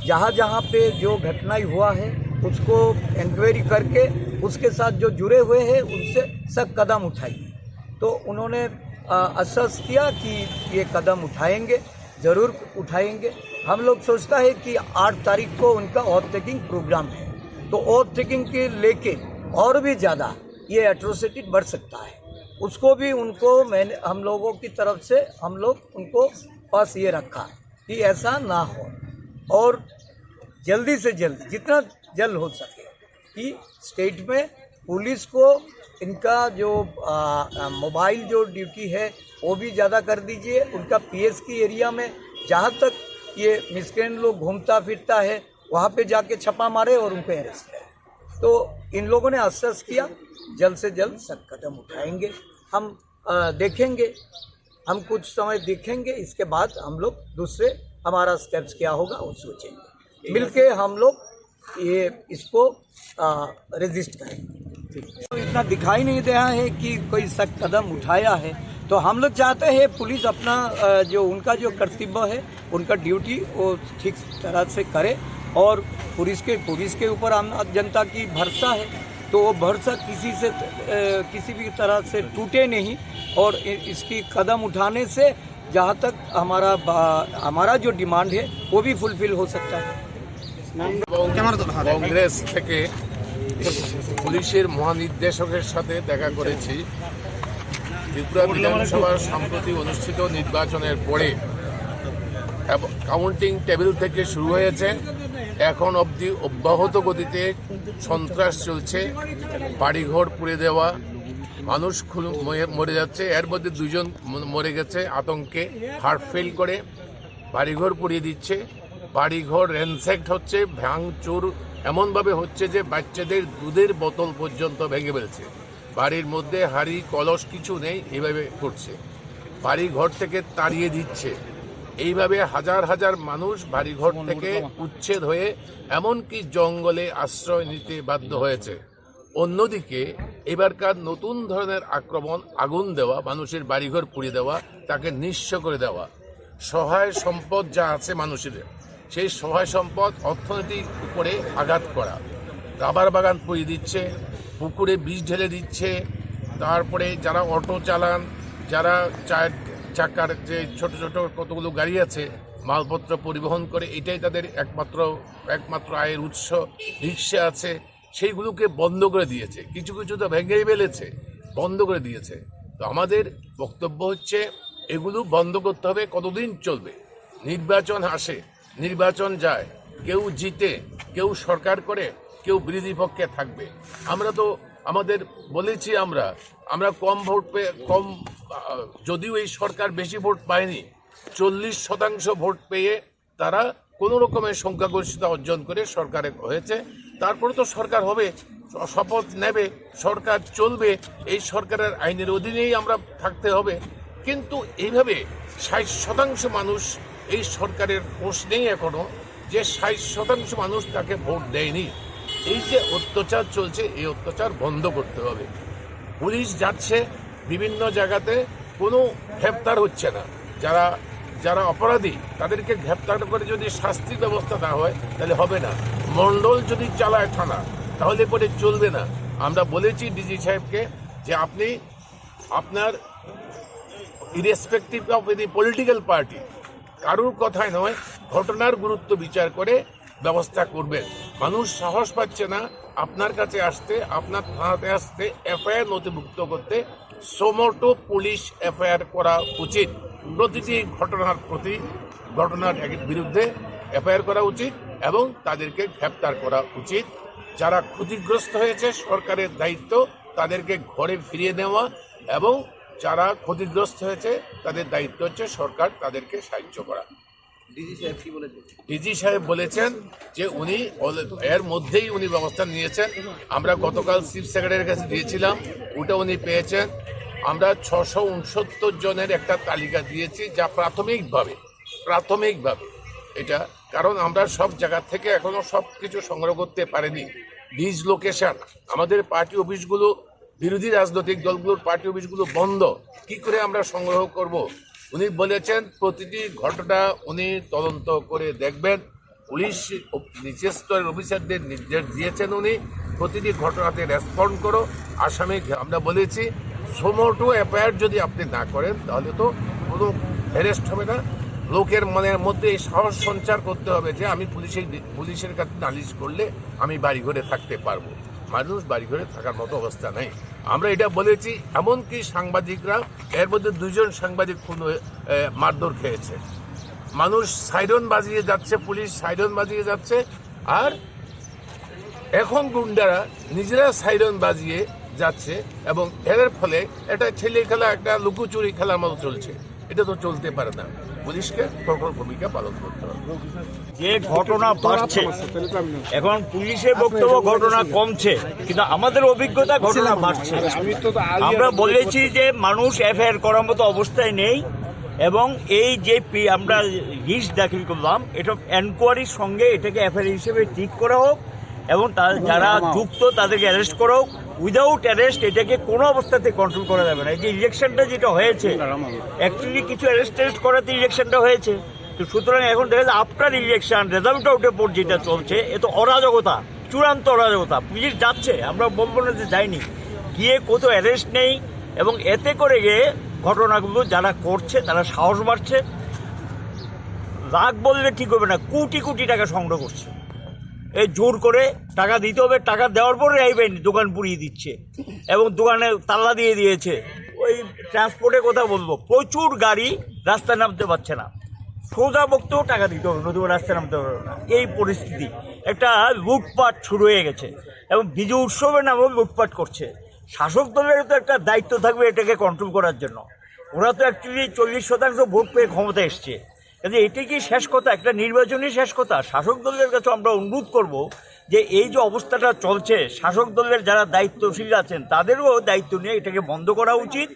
जहाँ जहाँ पे जो घटनाएं हुआ है उसको इंक्वायरी करके उसके साथ जो जुड़े हुए हैं उनसे सख्त कदम उठाइए तो उन्होंने आश्वस्त किया कि ये कदम उठाएंगे ज़रूर उठाएंगे हम लोग सोचता है कि 8 तारीख को उनका ऑथ टेकिंग प्रोग्राम है तो ऑथ टेकिंग के लेके और भी ज़्यादा ये एट्रोसिटी बढ़ सकता है उसको भी उनको हम लोगों की तरफ से हम लोग उनको पास ये रखा कि ऐसा ना हो और जल्दी से जल्द जितना जल्द हो सके कि स्टेट में पुलिस को इनका जो मोबाइल जो ड्यूटी है वो भी ज़्यादा कर दीजिए। उनका पीएस की एरिया में जहाँ तक ये मिसक्रेंट लोग घूमता फिरता है वहाँ पे जाके छापा मारे और उनको अरेस्ट करें। तो इन लोगों ने आश्वस्त किया जल्द से जल्द सख्त कदम उठाएंगे। हम देखेंगे, हम कुछ समय देखेंगे, इसके बाद हम लोग दूसरे हमारा स्टेप्स क्या होगा वो सोचेंगे, मिलके हम लोग ये इसको रजिस्ट करेंगे। तो इतना दिखाई नहीं दे रहा है कि कोई सख्त कदम उठाया है, तो हम लोग चाहते हैं पुलिस अपना जो उनका जो कर्तव्य है, उनका ड्यूटी वो ठीक तरह से करे और पुलिस के ऊपर आम जनता की भरोसा है, तो वो भरोसा किसी भी तरह से टूटे नहीं और इसकी कदम उठाने से जहाँ तक हमारा जो डिमांड है वो भी फुलफिल हो सकता है। কংগ্রেস থেকে পুলিশের মহানির্দেশকের সাথে দেখা করেছি। ত্রিপুরা বিধানসভার সম্প্রতি অনুষ্ঠিত নির্বাচনের পরে কাউন্টিং টেবিল থেকে শুরু হয়েছে, এখন অবধি অব্যাহত গতিতে সন্ত্রাস চলছে, বাড়িঘর পুড়ে দেওয়া, মানুষ মরে যাচ্ছে। এর মধ্যে 2 জন মরে গেছে আতঙ্কে, হার্ট ফেল করে, বাড়িঘর পুড়িয়ে দিচ্ছে, বাড়িঘর র্যানস্যাক্ট হচ্ছে, ভাঙচুর এমনভাবে হচ্ছে যে বাচ্চাদের দুধের বোতল পর্যন্ত ভেঙে ফেলছে, বাড়ির মধ্যে হাঁড়ি কলস কিছু নেই, এইভাবে করছে, বাড়িঘর থেকে তাড়িয়ে দিচ্ছে। এইভাবে হাজার হাজার মানুষ বাড়িঘর থেকে উচ্ছেদ হয়ে এমনকি জঙ্গলে আশ্রয় নিতে বাধ্য হয়েছে। অন্যদিকে এবারকার নতুন ধরনের আক্রমণ, আগুন দেওয়া, মানুষের বাড়িঘর পুড়িয়ে দেওয়া, তাকে নিঃস্ব করে দেওয়া, সহায় সম্পদ যা আছে মানুষের সেই সহায় সম্পদ অর্থনীতির উপরে আঘাত করা, রাবার বাগান পুড়িয়ে দিচ্ছে, পুকুরে বিষ ঢেলে দিচ্ছে, তারপরে যারা অটো চালান, যারা 4 চাকার যে ছোট ছোট কতগুলো গাড়ি আছে মালপত্র পরিবহন করে, এটাই তাদের একমাত্র আয়ের উৎস, রিক্সা আছে, সেইগুলোকে বন্ধ করে দিয়েছে, কিছু কিছু তো ভেঙেই ফেলেছে, বন্ধ করে দিয়েছে। তো আমাদের বক্তব্য হচ্ছে এগুলো বন্ধ করতে হবে। কতদিন চলবে? নির্বাচন আসে, নির্বাচন যায়, কেউ জিতে, কেউ সরকার করে, কেউ বিরোধী পক্ষে থাকবে। আমরা তো আমাদের বলেছি আমরা কম ভোট পেয়ে যদিও এই সরকার বেশি ভোট পায়নি, 40% ভোট পেয়ে তারা কোনো রকমের সংখ্যাগরিষ্ঠতা অর্জন করে সরকারে হয়েছে। তারপরে তো সরকার হবে, শপথ নেবে, সরকার চলবে, এই সরকারের আইনের অধীনেই আমরা থাকতে হবে। কিন্তু এইভাবে 60% মানুষ এই সরকারের প্রশ্নেই এখনো যে 60% মানুষ তাকে ভোট দেয়নি। এই যে অত্যাচার চলছে, এই অত্যাচার বন্ধ করতে হবে। পুলিশ যাচ্ছে বিভিন্ন জায়গাতে, কোনো গ্রেপ্তার হচ্ছে না, যারা অপরাধী তাদেরকে গ্রেপ্তার করে যদি শাস্তির ব্যবস্থা না হয় তাহলে হবে না। মণ্ডল যদি চালায় থানা তাহলে পরে চলবে না। আমরা বলেছি ডিজি সাহেবকে যে আপনি আপনার irrespective of any political party কারুর কথায় নয়, ঘটনার গুরুত্ব বিচার করে ব্যবস্থা করবেন। মানুষ সাহস পাচ্ছে না আপনার কাছে আসতে, আপনার থানাতে আসতে, এফআইআর নথিভুক্ত করতে। সোমোটো পুলিশ এফআইআর করা উচিত, প্রতিটি ঘটনার বিরুদ্ধে এফআইআর করা উচিত এবং তাদেরকে গ্রেপ্তার করা উচিত। যারা ক্ষতিগ্রস্ত হয়েছে সরকারের দায়িত্ব তাদেরকে ঘরে ফিরিয়ে নেওয়া, এবং যারা ক্ষতিগ্রস্ত হয়েছে তাদের দায়িত্ব হচ্ছে সরকার তাদেরকে সাহায্য করা। ডিজি সাহেব বলেছেন যে উনি এর মধ্যেই উনি ব্যবস্থা নিয়েছেন। আমরা গতকাল চিফ সেক্রেটারির কাছে দিয়েছিলাম, ওটা উনি পেয়েছেন। আমরা 669 জনের একটা তালিকা দিয়েছি, যা প্রাথমিকভাবে এটা, কারণ আমরা সব জায়গা থেকে এখনো সব কিছু সংগ্রহ করতে পারিনি। ডিসলোকেশন, আমাদের পার্টি অফিসগুলো, বিরোধী রাজনৈতিক দলগুলোর পার্টি অফিসগুলো বন্ধ, কি করে আমরা সংগ্রহ করব? উনি বলেছেন প্রতিটি ঘটনা উনি তদন্ত করে দেখবেন। পুলিশ নিচের স্তরের অফিসারদের নির্দেশ দিয়েছেন উনি, প্রতিটি ঘটনাতে রেসপন্ড করো, আসামি। আমরা বলেছি সোমোটো এফআইআর যদি আপনি না করেন তাহলে তো কোনো অ্যারেস্ট হবে না। লোকের মনের মধ্যে এই সাহস সঞ্চার করতে হবে যে আমি পুলিশের কাছে নালিশ করলে আমি বাড়িঘরে থাকতে পারবো। মানুষ বাড়িঘরে থাকার মতো অবস্থা নেই। আমরা এটা বলেছি, এমনকি সাংবাদিকরা, এর মধ্যে 2 জন সাংবাদিক খুন মারধর খেয়েছে। মানুষ সাইরন বাজিয়ে যাচ্ছে, পুলিশ সাইরন বাজিয়ে যাচ্ছে, আর এখন গুন্ডারা নিজেরা সাইরেন বাজিয়ে যাচ্ছে এবং এর ফলে এটা ছেলে খেলা একটা লুকোচুরি খেলার মতো চলছে। এটা তো চলতে পারে না, পুলিশকে কঠোর ভূমিকা পালন করতে হবে। যে ঘটনা বাড়ছে এখন পুলিশের বক্তব্য ঘটনা কমছে, কিন্তু আমাদের অভিজ্ঞতা ঘটনা বাড়ছে। আমরা বলেছি যে মানুষ এফআইআর করার মতো অবস্থায় নেই এবং এই যে আমরা রিট দাখিল করলাম এটা এনকোয়ারির সঙ্গে এটাকে এফআইআর হিসেবে ঠিক করা হোক এবং যারা যুক্ত তাদেরকে অ্যারেস্ট করা হোক। উইদাউট অ্যারেস্ট এটাকে কোনো অবস্থাতে কন্ট্রোল করা যাবে না। এই যে ইলেকশনটা যেটা হয়েছে অ্যাকচুয়ালি কিছু অ্যারেস্ট করাতে ইলেকশনটা হয়েছে, তো সুতরাং এখন দেখা যায় আফটার ইলেকশন রেজাল্ট আউটের পর যেটা চলছে এ তো অরাজকতা, চূড়ান্ত অরাজকতা। পুলিশ যাচ্ছে, আমরা বলবো না যে যায়নি, গিয়ে কোথাও অ্যারেস্ট নেই এবং এতে করে গিয়ে ঘটনাগুলো যারা করছে তারা সাহস বাড়ছে। লাখ বললে ঠিক হবে না, কোটি কোটি টাকা সংগ্রহ করছে, এই জোর করে টাকা দিতে হবে, টাকা দেওয়ার পরে আইবেন দোকান পুড়িয়ে দিচ্ছে এবং দোকানে তালা দিয়ে দিয়েছে। ওই ট্রান্সপোর্টের কথা বলবো, প্রচুর গাড়ি রাস্তায় নামতে পারছে না, সোজা বক্তেও টাকা দিতে হবে, নতুবা রাস্তায় নামতে পারবে না। এই পরিস্থিতি, একটা লুটপাট শুরু হয়ে গেছে এবং বিজয় উৎসবের নামেও লুটপাট করছে। শাসক দলেরও তো একটা দায়িত্ব থাকবে এটাকে কন্ট্রোল করার জন্য। ওরা তো অ্যাকচুয়ালি 40% ভোট পেয়ে ক্ষমতা এসছে, কিন্তু এটি কি শেষ কথা? একটা নির্বাচনই শেষ কথা? শাসক দলের কাছে আমরা অনুরোধ করব যে এই যে অবস্থাটা চলছে, শাসক দলের যারা দায়িত্বশীল আছেন তাদেরও দায়িত্ব নিয়ে এটাকে বন্ধ করা উচিত।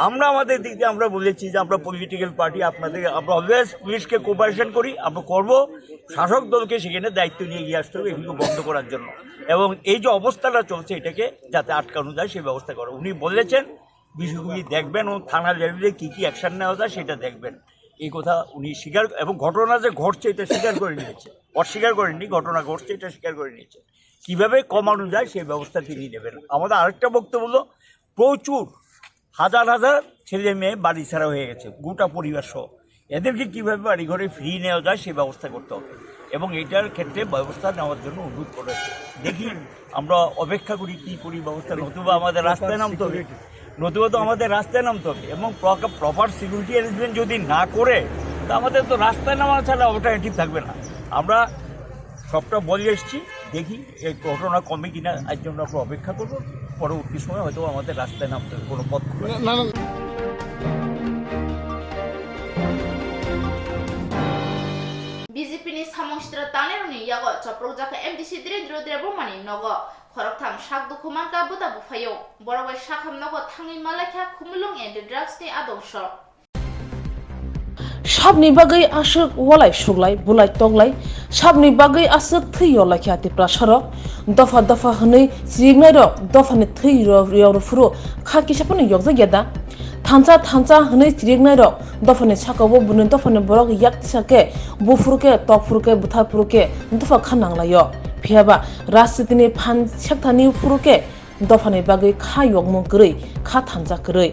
আমরা আমাদের দিক দিয়ে আমরা বলেছি যে আমরা পলিটিক্যাল পার্টি, আপনাদের আমরা অলওয়েজ পুলিশকে কোঅপারেশন করি, আমরা করব। শাসক দলকে সেখানে দায়িত্ব নিয়ে এগিয়ে আসতে হবে এগুলো বন্ধ করার জন্য এবং এই যে অবস্থাটা চলছে এটাকে যাতে আটকানো যায় সেই ব্যবস্থা করা। উনি বলেছেন বিষয়গুলি দেখবেন ও থানা লেভেলে কী কী অ্যাকশন নেওয়া যায় সেটা দেখবেন, এই কথা উনি স্বীকার এবং ঘটনা যে ঘটছে এটা স্বীকার করে নিয়েছে, অস্বীকার করেননি, ঘটনা ঘটছে এটা স্বীকার করে নিয়েছে। কীভাবে কমানো যায় সেই ব্যবস্থা তিনি নেবেন। আমাদের আরেকটা বক্তব্য হলো প্রচুর হাজার হাজার ছেলে মেয়ে বাড়ি ছাড়া হয়ে গেছে, গোটা পরিবার সহ, এদেরকে কীভাবে বাড়ি ঘরে ফিরিয়ে নেওয়া যায় সেই ব্যবস্থা করতে হবে এবং এটার ক্ষেত্রে ব্যবস্থা নেওয়ার জন্য অনুরোধ করেছে। দেখি আমরা অপেক্ষা করি কী করি ব্যবস্থা, নতুবা আমাদের রাস্তায় নামতে হবে, নতুবা তো আমাদের রাস্তায় নামতে হবে এবং প্রপার সিকিউরিটি অ্যারেঞ্জমেন্ট যদি না করে তা আমাদের তো রাস্তায় নামা ছাড়া অল্টারনেটিভ থাকবে না। আমরা সবটা বলে এসেছি, দেখি এই ঘটনা কমে কিনা, এর জন্য আমরা অপেক্ষা করবো। পরবর্তী সময় হয়তো আমাদের রাস্তায় নামতে হবে, কোনো পথ খুলে বিজেপিनि सामंसिद्र तानेरनि यागो चप्रजाखा एमडीसी दिरेन्द्र देबरमानि नगो खरकथाम साक दुखुमानका बुदा बुफायो बरबाय साखाम नगो थाङै मालाखा खुमुलुं एन्ड ड्राग्सनि आदर्श साबनि बागै आसुक वालाय सुगलाय बुलाय तगलाय साबनि बागै आसुक थैयलाय ख्याति प्रासार दफा दफा हनै सिगनाय र दफानि थैय फुरु खाकिसापनि यगजा गेदा थांचा थांचा हनै सिगनाय र दफानि साकाबो बुनै दफानि बरक याकसाके बुफुरके तकफुरके बुथाफुरके दफा खानांलायो फियाबा राजनीतिनि फान सेक्टानि फुरके दफानि बागै खा यगमु गरै खा थांजा गरै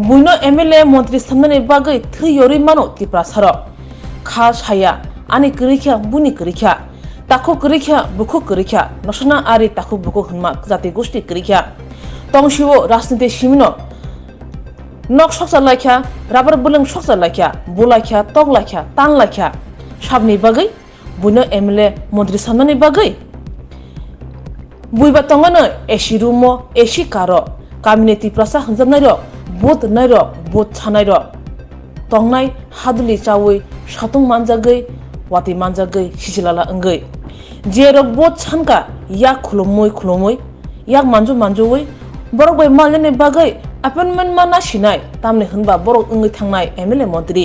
बुनो एमएलए मंत्री सामने बागै थैयरि मानो तिप्रासार खा साया आनि गरैख्या बुनि गरैख्या ताखो गरैख्या बुखो गरैख्या नसना आरि ताखो बुखो हनमा जाति गोष्ठी गरैख्या तंशिवो राजनीति सिमिनो नक सकसा लाख्या राबर बुलंग सकसा लाख्या बुलाख्या तगलाख्या तानलाख्या साबनि बागै बुनो एमएलए मंत्री सामने बागै बुइबा तंगनो एसि रुमो एसि कारो कामिनि तिप्रासा हंजाबनाय र बोत नायर बोत छानायर तंगनाय हादुलि चावै सातुं मानजागै वाति मानजागै सिसिलाला अंगै जेरक बोत छानका याक खुलुमै याक मानजु मानजुवै बरक बै मालने बागै अपॉइंटमेंट माना सिनाय तामने हनबा बरक अंगै थांनाय एमएलए मंत्री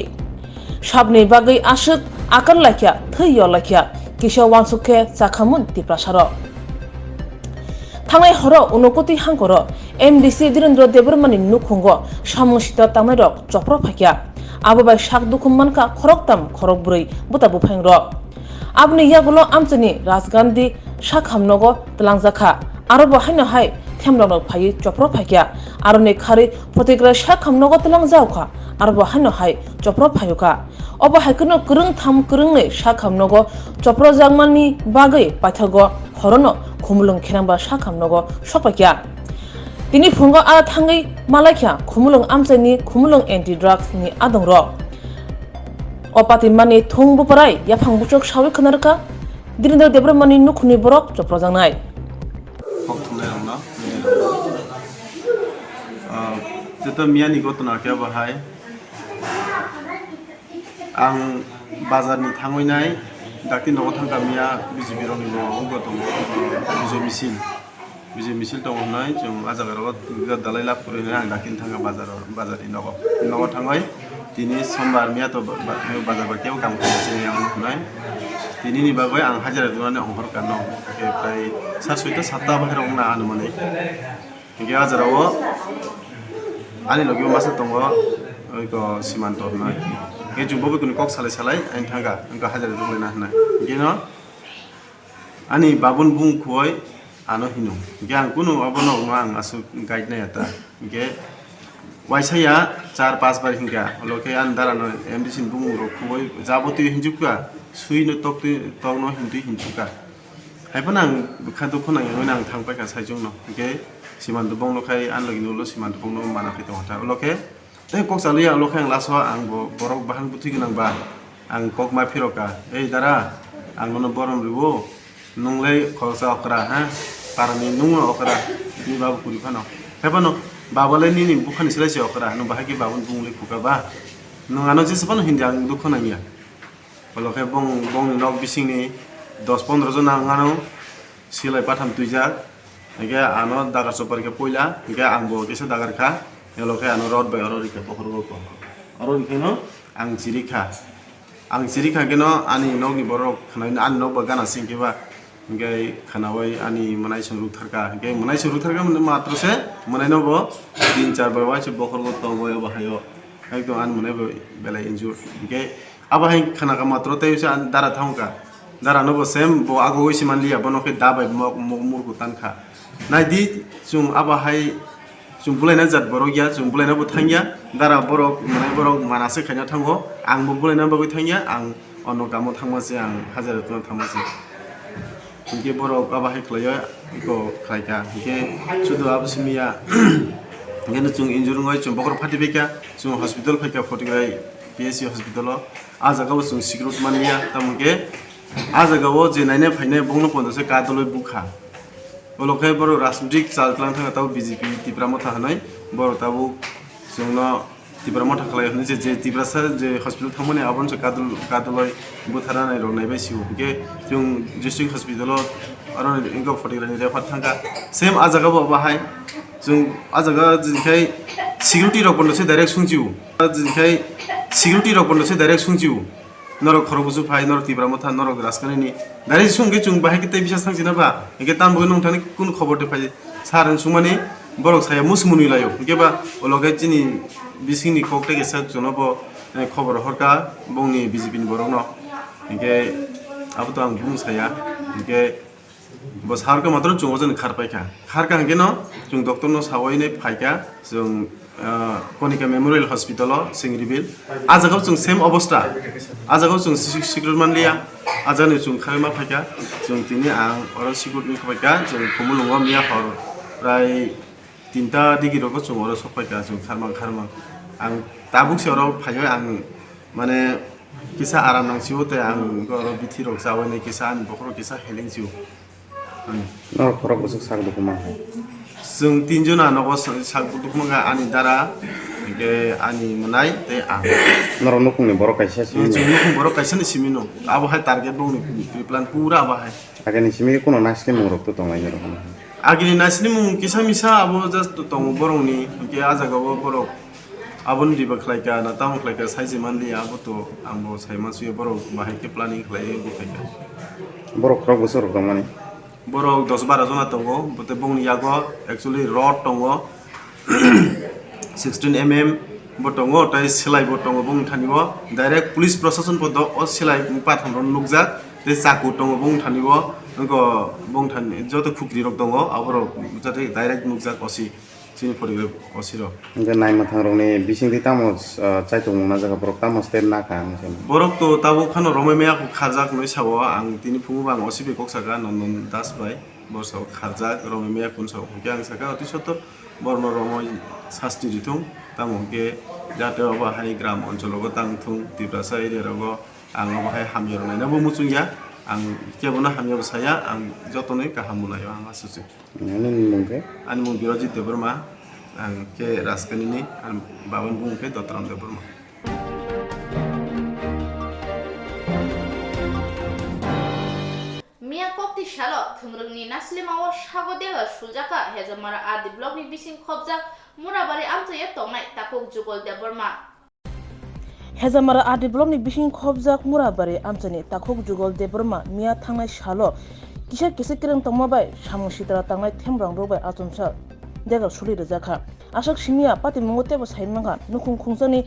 साबनि बागै आसुक आकार लाखिया थैय लाखिया किशोर वानसुखे जाखामुन तिप्रासार थांनाय हर उनकोटी हांकर एमडीसी दिरेन्द्र देबरमानि नुखुंगो सामंसित तामनायरक चप्र फाकिया आबोबाय साक दुखुमानका खरकताम खरक ब्रै बुता बुफांर आबनि यागुलो आमचनि राजगान्धी साक हामनगो तलांजाखा आरो बहायनो हाय थेमलानो फायै चप्र फाकिया आरो ने खारै फतेग्रा साक हामनगो तलांजावखा आरो बहायनो हाय चप्र फायुका अब हायकनो करं थाम करंनै साक हामनगो चप्र जागमानि बागै पाथागो हरनो खुमुलुं खेनांबा साक हामनगो सपाकिया तिनि फुंगो आ थाङै मालाख्या खुमुलुं आमचनि खुमुलुं एन्टि ड्राग्स नि आदंर अपाति मानि थुंबु पराय याफां बुचक सावै खनारका Dinner Debramani Nukuni Borok, Choprozanai. Jeta miyani gotona ke bahai ang bazar ni thangoinai dakti no thangka miya BJP roni no gotom bijay misil tong nai jong ajagar dalai lap kore ang dakin thanga bazar no thangoi tini sombar miya to bazar ba keu kam kore ang nai tini ni bagoi ang hajara dunane onghor kano ke prai sarsuita satta bahar ongna anumane ge ajarawo ani logi masa tongo ko simanto na ge jumbo kuni kok salai ain thanga angka hajar dulena hna geno ani babun bung khoi ano hinu ge ang kunu abono ang asu guide na yata ge waisaya 4-5 bar hinga loke andara no MDC bung ro khoi jaboti hinjuka suino tokno hinjuka haipanang bukhado khona nang thangpa ka saijung no ge simanto bong lokai an lagi nulo simanto bong no mana kita hotel loke teh kok salia loke ang laso ang borok bahan putih genang ba ang kok ma piroka dara ang nono borom ribo nunglei khosa okra ha parani nungo okra ni babu kuri phano hepano babale ni bukhani silai se okra no bahagi babun bungle kuka ba nung ano je sapano hindi ang dukhona nia loke bong nok bising ni 10-15 jon ang ano silai patham tuijak Ega ano dagar sopar ke poila, ega angbo kesa dagar kha, elo ke ano rod by orori ke pokhoro ko. Orori ke no ang jirika ke no ani nogni borok khana ani nog bagana singke ba, ega khanawai ani manai sung rutharka, ega manai sung rutharka matro se manai no bo 3-4 ba wache pokhoro ko to boyo bahayo. Ekdom an manai bo belai injur, ega aba hai khana ka matro te se an dara thongka. Dara no bo sem bo ago isi manlia bono ke dabai mur ko tankha. Naidi jung abahai jung bulai jat borok ya jung bulai bo thangya dara borok manai borok manase khanya thango ang bo bulai bo thangya ang ono kamo thangmase ang hajar tuna thangmase ge borok abahai khlayo ko khlaika ge chudo absimiya ge no jung injurung oi jung bokor phati beka jung hospital phaika fotigai PSC hospital ajaga bo jung secret mania tamge ajaga bo je naine phaine bongno pondose kadoloi bukha Olokai boro rasmidik chalklang thanga tau BJP tipramo thanai boro tabu jungno tipramo thaklai hne je tipra sa je hospital thamone abon se kaduloi buthara nai ronai bai siu ge jung district hospital aron ingo fotigrani refer thanga same ajaga bo bahai jung ajaga jikai security rok bondo se direct sungjiu jikai security rok bondo se direct sungjiu norok khorobuju phai norok tibramo tha norok raskani ni dari sungge chung bahai kitai bisa sangsina ba ege tam bo nong thani kun khobor te phai saran sumani borok saya musmuni layo ge ba ologai chini bisingni kokte ge sak jonobo khobor horka bongni BJP ni borok no ge abo to ang bung saya ge bo sarka matro chung ojon kharpaika kharka ge no chung doctor no sawai ne phaika chung Konika Memorial Hospital Singribil ajaga chung same obostha ajaga chung secret manlia ajane chung khaima phaika chung tini ang oro secret ni phaika chung khumulungo miya hor prai 3ta digi roko chung oro sophaika chung kharmang ang tabuk se oro phayo ang mane kisa aram nang siu te ang oro bithi rok sawai ne kisa an bokro kisa heling siu no khorok usuk sak dokuma जों 3 जना नगो सागबुदु मंगा आनि Dara ge ani manai te ang noro nukungni borok kaisa simi जों नखुं borok kaisa ni simino abo hai target bongni plan pura aba hai agani simi kono nasli mungrok to tongai noro agini nasli mung kisa misa abo just to tong borongni ge ajaga bo borok abon diba khlaika na tam khlaika saiji manli abo to ambo saima suye borok bahai ke planning khlai bo khlaika borok rok bosor domani borok 10-12 jona tongo bote bongni yago actually rod tongo 16 mm botongo tai silai botongo bong thanibo direct police procession podo o silai patham ron nukjak te chaku tongo bong thanibo ngo bong thani joto khukri rok tongo aboro jate direct nukjak osi chini photograph osiro nge nai mathang rok ni bising ti tamos chaitung na jaga borok tamos ten na ka borok to tabo khano romemeya ko khajak noi sawo ang tini phungu bang osibe koksaga non das bai borso khajak romemeya kun sawo kyang saka oti soto borno romo sasti ditung tamo ke jate oba hai gram onchologo tangthung tibrasa area rogo ang oba hai hamyor nai nabo muchungya आं केबोनो हामियाव साया आं जतनै गाहाम मुनायाव आं आसुसै आंनि मुं बिरजित देबबर्मा आं के राजखान्थिनि आं बाबानि बुंखे दत्तराम देबबर्मा मिया कक्ति सालो थंग्रंनि नास्लिमाव सागदेगा सुलजाका हेजमारा आदि ब्लकनि बिसिं खबजाक मुराबारि आमथये तंनाय ताकुक जुगल देबबर्मा हेजामारा आदि ब्लकनि बिसिं खबजाक मुराबारि आमचनि ताकुक जुगल देबबर्मा मिया थांनाय सालो किसा किसे किरं तंमाबाय सामु सितरा तांनाय थेमब्रां रोबाय आतुमसा देगा सुलि रजाखा आसाक सिमिया पाति मंगतेबो साइनमांगा नुखुं खुंजानि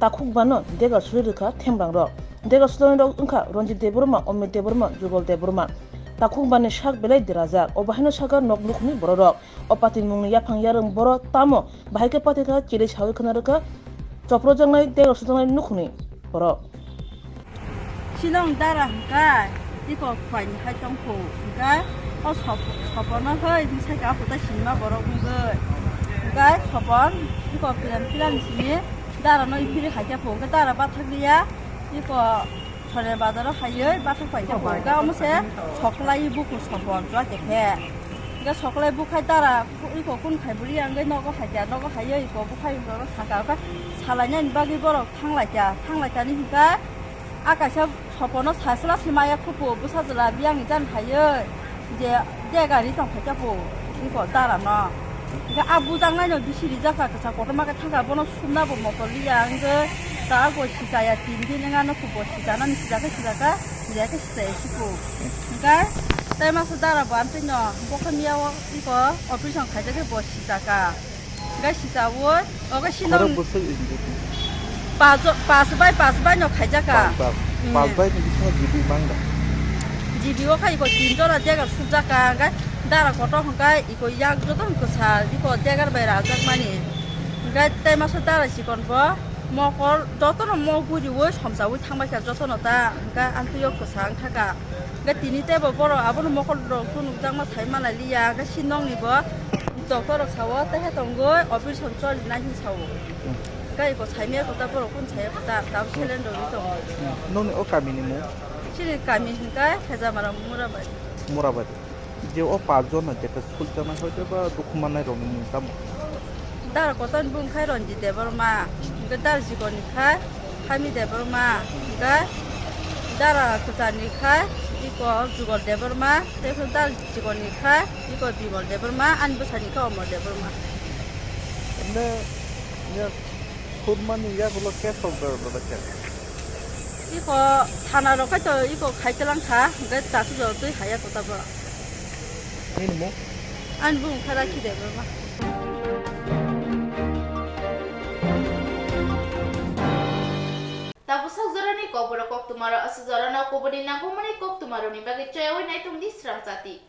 ताकुक बानो देगा सुलि रखा थेमब्रां रो देगा सुलनि रक उनखा रंजित देबबर्मा अमित देबबर्मा जुगल देबबर्मा ताकुक बानि साक बेलाय दिराजाक अबाहायनो सागा नक नुखुनि बर रक अपाति मुंनि याफां यारं बर तामो बाहायके पातिका चिले सावि खनारका चप्रजंनाय देगा सुजंनाय नुखुनि बर शिलं दारा हंगाय दिको फाइन हाय तंखौ हंगाय अ सपन है साइका फुटा सिनेमा बर बुंगै हंगाय सपन दिको फिलान सिनि दारा नय फिरि हायजा फुंगा दारा बाथा गैया दिको सरे बाजार हायै बाथा फायजा फुंगा अमसे सकलाई बुकु सपन जा देखे गा सकलाई बुखाय दारा इको कुन खायबुरि आंगै नगो हायजा नगो हायै इको बुखाय नगो सागा सालायनायनि बागै बर थांलायजा थांलायजानि हंगाय आकाशा सपन सासला सिमाया खुपु बुसाजला बियांनि जान हायै जे देगारि दंखायजाबो इको दारा न गा आबु जांनायनो बिसिरि जाखा कसा गटमाका थांगा बनो सुमनाबो मकलिया आंगै दा गो सिजाया दिनदिनङानो खुपु सिजानानि सिजाका मियाके सिजाया सिपु गा ताइमासो दारा बान्तिनो बखमियाव इको ऑपरेशन खायजाके बो सिजाका गा सिजावो अगा सिनो पास बाय न खायजाका पास बाय नि बिथिङाव जिबि मांगा जिबिओ खायको तिनजरा देगा सुजाका गा दारा गट हंगाय इको याग जतो हंको सा इको देगार बाय राजाक मानि गा ताइमासो दारा सिकनबो मकर जतो न मगुरिवो समजावै थांबायका जतो न दा गा आंतयो कोसां थाका गा तिनि तेबो बरो आबो मकर रखु नुजांमा थाइमाना लिया गा सिनंनिबो डक्टर सावो ताहे तंगो ऑपरेशन चलिना हिसावो गा इको साइमिया कोता बरो कुन साया कोता दाव सिलेन्डर दं नों ओ कामिनि मु सिरि कामि हंगाय हेजामारा मुराबारि जे ओ पाजन जेका स्कुल जाना होजोबा दुखुमानाय रंनि ताम दारा कतन बुंखाय रंजित देबबर्मा गा दार जिगनिखाय हामि देबबर्मा गा दारा कोतानिखाय इको जुगल देबबर्मा तेखो दार जिगनिखाय इको बिमल देबबर्मा आनबसानिखाय अमर देबबर्मा ने या खुदमानि या गुलो केस होगर बदके इको थाना रखाय तो इको खायतलांखा गा दासु जतै हाया कोताबो निमो आनबु खाराखि Debbarma Tapos zorani ko pura kok tumaro asa zorana ko budi na ko mani kok tumaro ni bagay chayoy na itong disram sati.